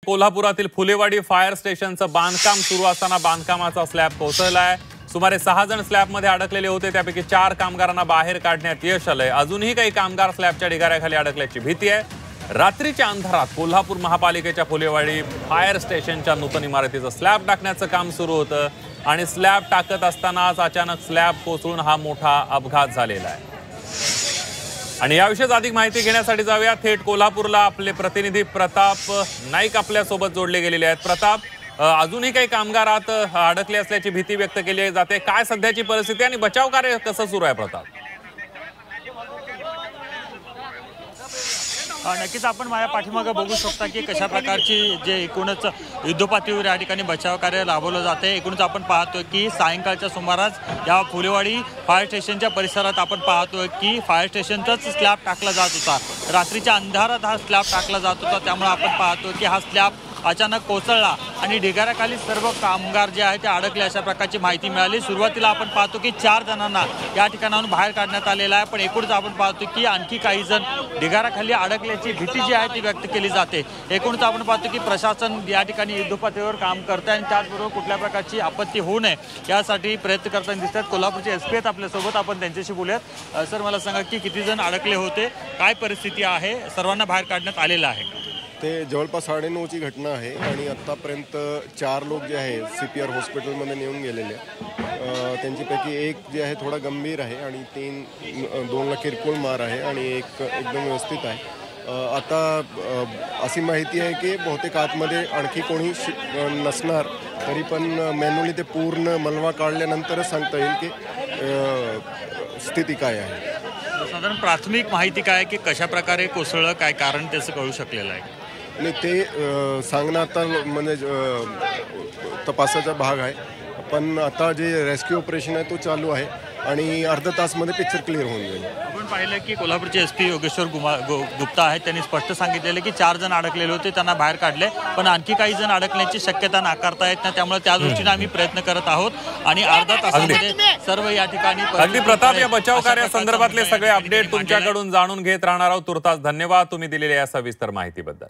कोल्हापुरातील फुलेवाडी फायर स्टेशनचं बांधकाम सुरू असताना बांधकामाचा स्लॅब कोसळलाय। सुमारे 6 जण स्लॅबमध्ये अडकलेले होते, त्यापैकी 4 कामगारांना बाहेर काढण्यात यश आलंय। अजूनही काही कामगार स्लॅबच्या ढिगाऱ्याखाली अडकल्याची भीती आहे। रात्रीच्या अंधारात कोल्हापूर महापालिकेच्या फुलेवाडी फायर स्टेशनच्या नूतन इमारतीचं स्लॅब टाकण्याचं काम सुरू होतं आणि स्लॅब टाकत असतानाच अचानक स्लॅब कोसळून हा मोठा अपघात झालेला आहे। आणि याविषयी अधिक माहिती घेण्यासाठी जाऊया थेट कोल्हापूरला। आपले प्रतिनिधी प्रताप नाईक आपल्या सोबत जोडले गेलेले आहेत। प्रताप, अजूनही काही कामगार आत अडकले असल्याची भीती व्यक्त केली जाते, काय सध्याची परिस्थिती आणि बचाव कार्य कसं सुरू आहे प्रताप? नक्कीच आपण माझ्या पाठीमागे बघू शकता की कशा प्रकारची जे एकूणच युद्धपातळीवर या ठिकाणी बचाव कार्य राबवलं जाते। एकूणच आपण पाहतोय की सायंकाळच्या सुमारास या फुलेवाडी फायर स्टेशनच्या परिसरात आपण पाहतोय की फायर स्टेशनचाच स्लॅब टाकला जात होता। रात्रीच्या अंधारात हा स्लॅब टाकला जात होता, त्यामुळे आपण पाहतोय की हा स्लॅब अचानक कोसळला आणि ढिगाऱ्याखाली सर्व कामगार जे आहेत ते अडकले अशा प्रकारची माहिती मिळाली। सुरुवातीला आपण पाहतो की 4 जणांना या ठिकाणाहून बाहेर काढण्यात आलेला आहे, पण एकूणच आपण पाहतो की आणखी काही जण ढिगाऱ्याखाली अडकल्याची भीती जी आहे ती व्यक्त केली जाते। एकूणच आपण पाहतो की प्रशासन या ठिकाणी युद्धपातळीवर काम करते आणि त्याचबरोबर कुठल्या प्रकारची आपत्ती होऊ नये यासाठी प्रयत्न करताना दिसतात। कोल्हापूरचे एसपी आहेत आपल्यासोबत, आपण त्यांच्याशी बोलूयात। सर, मला सांगा की किती जण अडकले होते, काय परिस्थिती आहे, सर्वांना बाहेर काढण्यात आलेलं आहे? ते जवळपास 9:30ची घटना आहे आणि आत्तापर्यंत 4 लोक जे आहे CPR हॉस्पिटलमध्ये नेऊन गेलेले आहेत। त्यांच्यापैकी एक जे आहे थोडा गंभीर आहे आणि 2ला किरकोळ मार आहे आणि एक एकदम व्यवस्थित आहे। आता अशी माहिती आहे की बहुतेक आतमध्ये आणखी कोणी नसणार, तरी पण मॅन्युअली ते पूर्ण मलबा काढल्यानंतरच सांगता येईल की स्थिती काय आहे। साधारण प्राथमिक माहिती काय की कशा प्रकारे कोसळलं, काय कारण त्याचं कळू शकलेलं आहे? आणि ते सांगणं आता म्हणजे तपासाचा भाग आहे, पण आता जे रेस्क्यू ऑपरेशन आहे तो चालू आहे आणि अर्धा तासमध्ये पिक्चर क्लिअर होऊन जाईल। आपण पाहिलं की कोल्हापूरचे एसपी योगेश्वर गुप्ता आहेत, त्यांनी स्पष्ट सांगितलेलं की 4 जण अडकलेले होते, त्यांना बाहेर काढले, पण आणखी काही जण अडकण्याची शक्यता नाकारता येत नाही, त्यामुळे त्या दृष्टीने आम्ही प्रयत्न करत आहोत आणि अर्धा तासामध्ये सर्व या ठिकाणी। अगदी प्रताप, या बचाव कार्यासंदर्भातले सगळे अपडेट तुमच्याकडून जाणून घेत राहणार आहोत। तुर्तास धन्यवाद तुम्ही दिलेल्या या सविस्तर माहितीबद्दल।